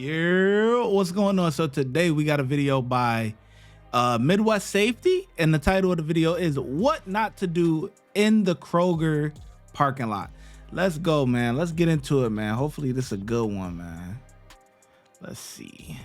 Yeah, what's going on? So today we got a video by Midwest Safety, and the title of the video is "What Not to Do in the Kroger Parking Lot." Let's go, man. Let's get into it, man. Hopefully this is a good one, man. Let's see.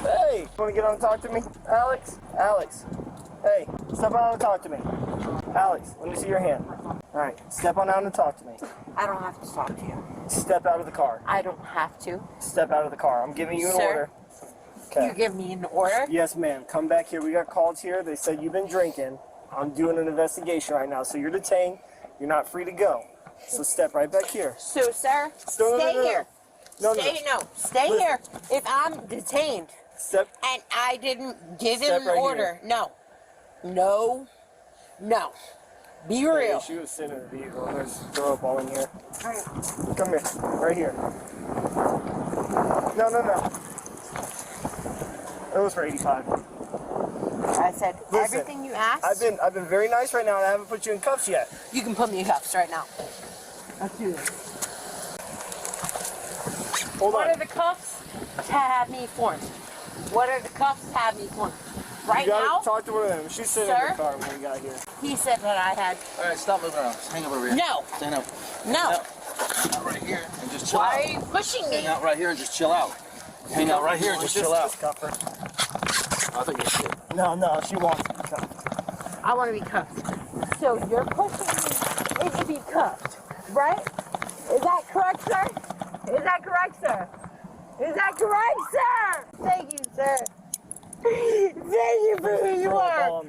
Hey, want to get on and talk to me? Alex? Alex. Hey, step on out and talk to me. Alex, let me see your hand. All right, step on out and talk to me. I don't have to talk to you. Step out of the car. I don't have to. Step out of the car. I'm giving you an Sir? order. Okay. You give me an order? Yes, ma'am. Come back here. We got called here. They said you've been drinking. I'm doing an investigation right now, so you're detained. You're not free to go. So step right back here. So, sir, No, stay here. No. Stay here. If I'm detained Step. and I didn't give Step him an right order, no. Be Hey, real. she was sitting in the vehicle. There's throw up all in here. Come here. Right here. No. It was for 85. I said Listen, everything you asked. I've been very nice right now, and I haven't put you in cuffs yet. You can put me in cuffs right now. Let's do this. Hold What on. are the cuffs to have me formed? What are the cuffs to have me formed? Right You gotta now, talk to one of them. She's sitting in Sir? the car when we got here. he said that I had. All right, stop moving around. Hang up over here. No. Stand up. No. Hang out right here and just chill Why out. are you pushing me? Hang out right here and just chill out. Hang out right here and just chill out. Just cuff her. I think it's shit. No, she wants to be cuffed. I want to be cuffed. So you're pushing me into be cuffed, right? Is that correct, sir? Is that correct, sir? Is that correct, sir? Thank you, sir. Thank you for who you are.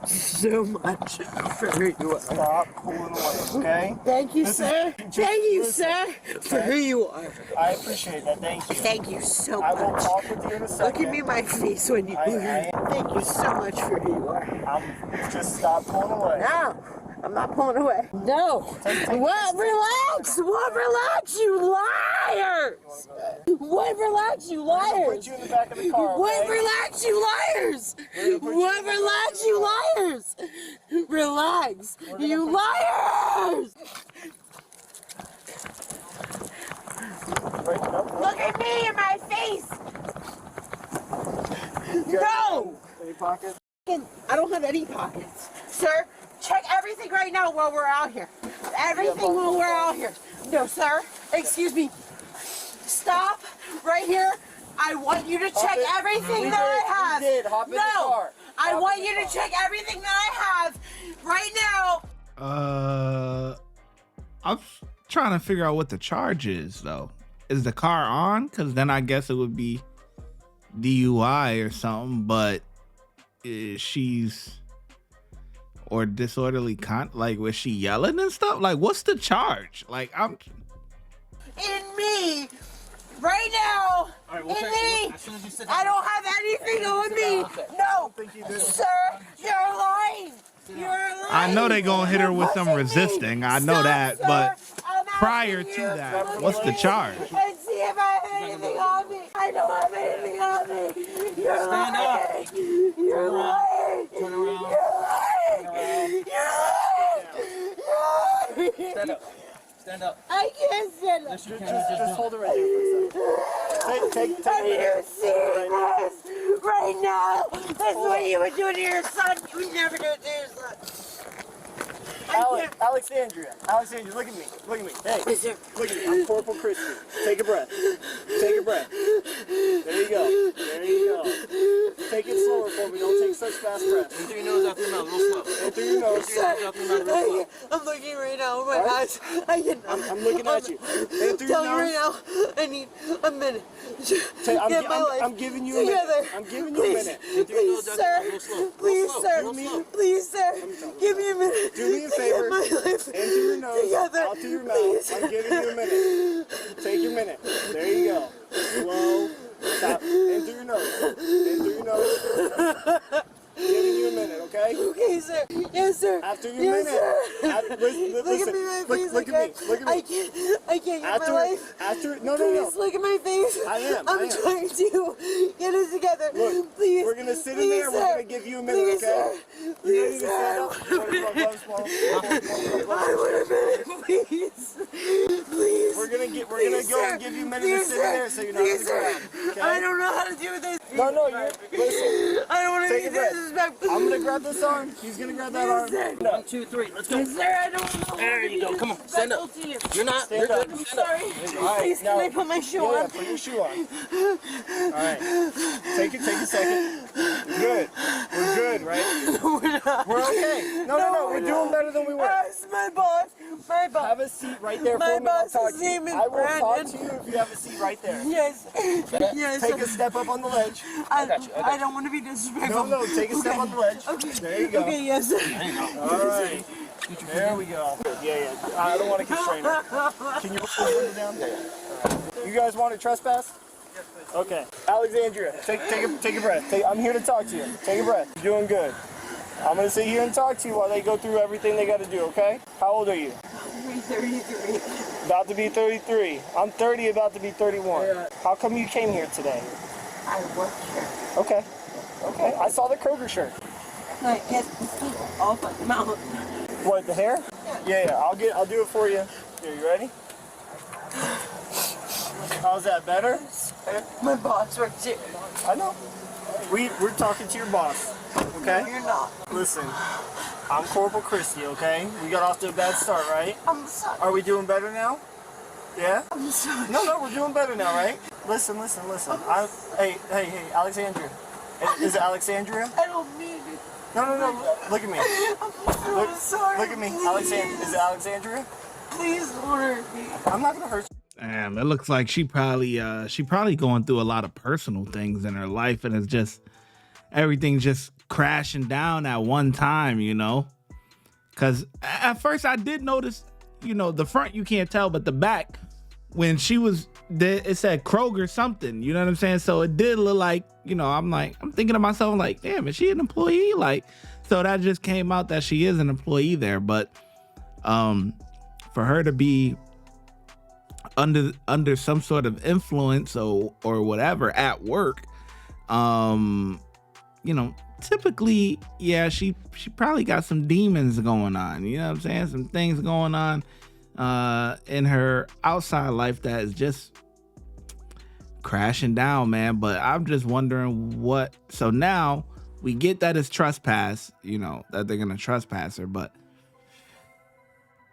So much for who you are. Stop pulling away, okay? Thank you, sir. Thank you, sir, for who you are. I appreciate that. Thank you. Thank you so I will much. talk with you in a second. Look at me in my face when you. Thank you so much for who you are. Just stop pulling away. No, I'm not pulling away. No. What? Relax. What? Relax, you liars. What? Relax, you I'll liars. put you in the back of the car, okay? What? Relax, you liars. What? Relax, you liars. Relax, you liars. Right, no. Look at me in my face. No. Any pockets? I don't have any pockets. Sir, check everything right now while we're out here. Everything while we're out here. No, sir. Excuse me. Stop right here. I want you to check everything that I have. We did. Hop in the car. I want you to check everything that I have right now. I'm trying to figure out what the charge is, though. Is the car on? Because then I guess it would be DUI or something, but she's or disorderly like, was she yelling and stuff? Like, what's the charge? Like, I'm In me. Right now. All right, In me. as soon as you sit down. I don't have anything on me. No. Sir, you're lying. You're lying. I know they gonna hit her with some resisting. I know that, but prior to you. that, what's the charge? And see if I have anything on me. I don't have anything on me. You're Stand up. lying. You're lying. Turn around. You're lying. You're lying. Stand up. Stand up. I can't stand up. Yes, you can. Just hold it right here for a second. Take Are a minute. you serious? Right now? That's what you would do to your son. You would never do it to your son. Alexandria, look at me. Hey, Yes, sir. look at me. I'm Corporal Christie. Take a breath. Take a breath. There you go. Take it slower for me. Don't take such fast breaths. In through your nose, out through your mouth, real slow. In through your nose. Out through your mouth, real slow. I'm looking right now. My eyes. I'm looking at you. In through your Tell you right nose. now. I need a minute. Get my life I'm giving you a together. minute. I'm giving you a minute. Please, sir. Please, sir. Please, sir. Give me a minute. Do me a favor. Get my life In through your nose, together. out through your mouth. Please. I'm giving you a minute. Take your minute. There you go. Slow. Stop. In through your nose. In through your nose. Giving you a minute, okay? Okay, sir. Yes, sir. After your yes, minute. Sir. Listen, Look at me in my face. look at me. Look at me. I can't get my life After, no. Please look at my face. I am. I'm trying to get it together. Look, please. we're gonna sit in there. Sir. We're gonna give you a minute, Please, okay? Sir. You ready Please, to stand up? sir. I want a minute, please. Please. We're gonna go and give you a minute to sit in there so you're not on the ground. Okay? I don't know how to do this. No, listen. I don't want to Take be a breath. disrespectful. I'm gonna grab this arm. He's gonna grab that arm. Sir. 1, 2, 3. Let's go. Sir, I don't know. There you go. Come on. Stand up. To you. You're not. Stand You're up. good. I'm Stand up. sorry. All right, Please, now, can I put my shoe yeah, on? put your shoe on. All right. Take a second. Good. We're good, right? No, we're not. We're okay. No. We're doing better than we were. Yes, my boss. My boss. Have a seat right there My for me. I'll boss's talk to you. name is I will talk Brandon. to you if you have a seat right there. Yes. Yes. Take a step up on the ledge. I got you. I don't want to be disrespectful. No. Take a step on the ledge. Okay. There you go. Okay, yes, sir. All right. There we go. Yeah. I don't want to constrain her. Can you put the window down? Yeah. You guys want to trespass? Yes, please. Okay. Alexandria, take a breath. I'm here to talk to you. Take a breath. You're doing good. I'm going to sit here and talk to you while they go through everything they got to do, okay? How old are you? 33. About to be 33. I'm 30, about to be 31. How come you came here today? I work here. Okay. I saw the Kroger shirt. I get off my mouth. What, the hair? Yeah. I'll do it for you. Here, you ready? How's that better? My boss works here. I know. We're talking to your boss. Okay? No, you're not. Listen, I'm Corporal Christie, okay? We got off to a bad start, right? I'm sorry. Are we doing better now? Yeah? I'm sorry. No, we're doing better now, right? Listen. Hey, Alexandria. Is it Alexandria? I don't mean it. No. Look at me. I'm so sorry. Look at me. Alexandria. Is it Alexandria? Please don't hurt me. I'm not gonna hurt you. Damn, it looks like she probably going through a lot of personal things in her life, and it's just everything just crashing down at one time, you know. Because at first I did notice, you know, the front you can't tell, but the back, when she was there, it said Kroger something, you know what I'm saying? So it did look like, you know, I'm thinking to myself, like, damn, is she an employee? Like, so that just came out that she is an employee there. But for her to be under some sort of influence or whatever at work, you know, typically, yeah, she probably got some demons going on, you know what I'm saying? Some things going on in her outside life that is just crashing down, man. But I'm just wondering so now we get that it's trespass, you know, that they're gonna trespass her, but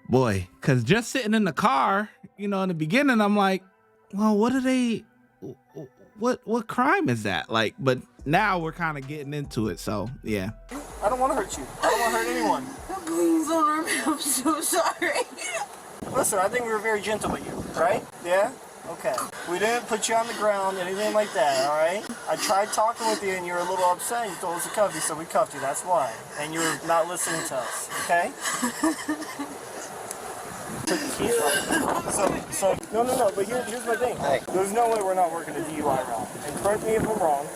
boy, because just sitting in the car, you know, in the beginning, I'm like, well, what crime is that? Like, but now we're kind of getting into it, so yeah. I don't want to hurt you. I don't want to hurt anyone. Please don't hurt me. I'm so sorry. Listen, I think we were very gentle with you, right? Yeah? Okay. We didn't put you on the ground, anything like that, all right? I tried talking with you and you were a little upset. You told us to cuff you, so we cuffed you. That's why. And you were not listening to us, okay? Took the keys from you. No, but here's my thing. There's no way we're not working a DUI route. And correct me if I'm wrong.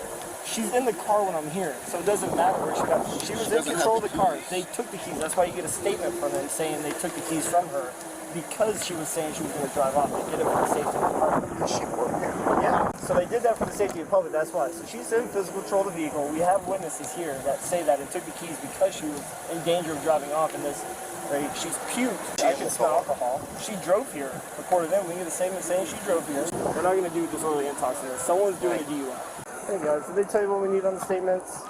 She's in the car when I'm here, so it doesn't matter where she got. She was in control of the car. They took the keys. That's why you get a statement from them saying they took the keys from her because she was saying she was going to drive off. They did it for the safety of the public. Does she work there? Yeah. So they did that for the safety of the public. That's why. So she's in physical control of the vehicle. We have witnesses here that say that and took the keys because she was in danger of driving off in this. Right? She's puked. I can smell alcohol. She drove here. According to them, we get a statement saying she drove here. We're not going to do disorderly intoxication. Someone's doing a DUI. Hey guys, did they tell you what we need on the statements?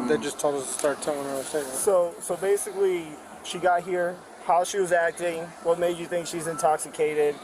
They just told us to start telling her statements. So basically, she got here, how she was acting, what made you think she's intoxicated,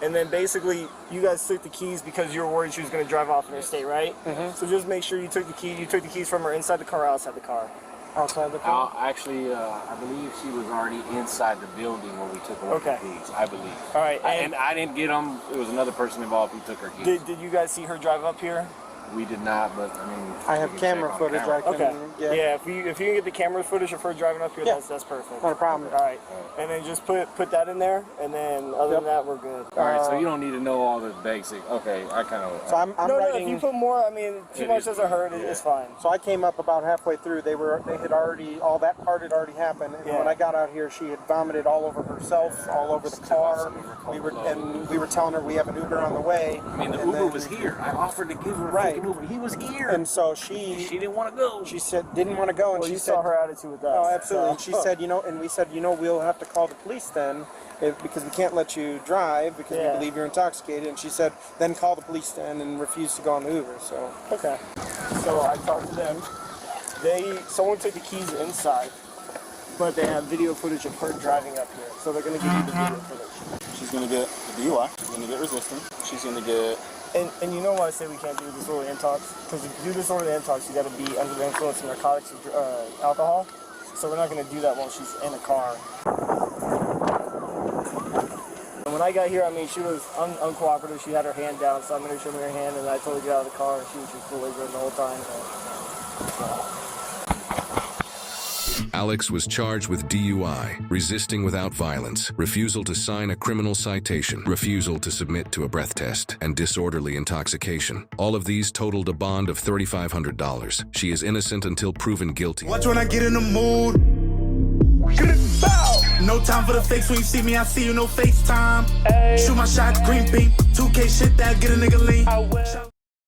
and then basically, you guys took the keys because you were worried she was going to drive off in her state, right? Mm-hmm. So just make sure you took the key. You took the keys from her inside the car or outside the car? Outside the car? Actually, I believe she was already inside the building when we took away the keys, I believe. All right. And I didn't get them. It was another person involved who took her keys. Did you guys see her drive up here? We did not, but I mean, I have we can camera check on footage. camera. I can. Okay. Yeah. Yeah. If you can get the camera footage of her driving up here, Yeah. that's perfect. Not a problem. All right. And then just put that in there, and then other than that, we're good. All right, so you don't need to know all the basic. Okay, I kind of. So I'm No, writing. if you put more, I mean, too It much is doesn't hurt. yeah. It's fine. So I came up about halfway through. They had already, all that part had already happened. And Yeah. when I got out here, she had vomited all over herself, all over the car. We were telling her we have an Uber on the way. I mean, the and Uber then- was here. I offered to give her a Right. freaking Uber. He was here. And so she didn't want to go. She said didn't want to go, and Well, she you said, saw her attitude with that. "Oh, absolutely." So- And she said, and we said, we'll have to call the police then, because we can't let you drive because Yeah. we believe you're intoxicated. And she said, then call the police then, and refused to go on the Uber. So Okay. So I talked to them. Someone took the keys inside, but they have video footage of her driving up here. So they're gonna give you the video footage. She's gonna get the DUI. She's gonna get resisting. She's gonna get. And you know why I say we can't do disorderly intox? Because if you do disorderly intox, you got to be under the influence of narcotics or alcohol. So we're not going to do that while she's in a car. And when I got here, I mean, she was uncooperative. She had her hand down, so I made her show me her hand, and I told her to get out of the car, and she was just belligerent the whole time. Alex was charged with DUI, resisting without violence, refusal to sign a criminal citation, refusal to submit to a breath test, and disorderly intoxication. All of these totaled a bond of $3,500. She is innocent until proven guilty. Watch when I get in the mood. No time for the fakes. When you see me, I see you, no FaceTime. Shoot my shot, green beam. 2K shit that get a nigga lean.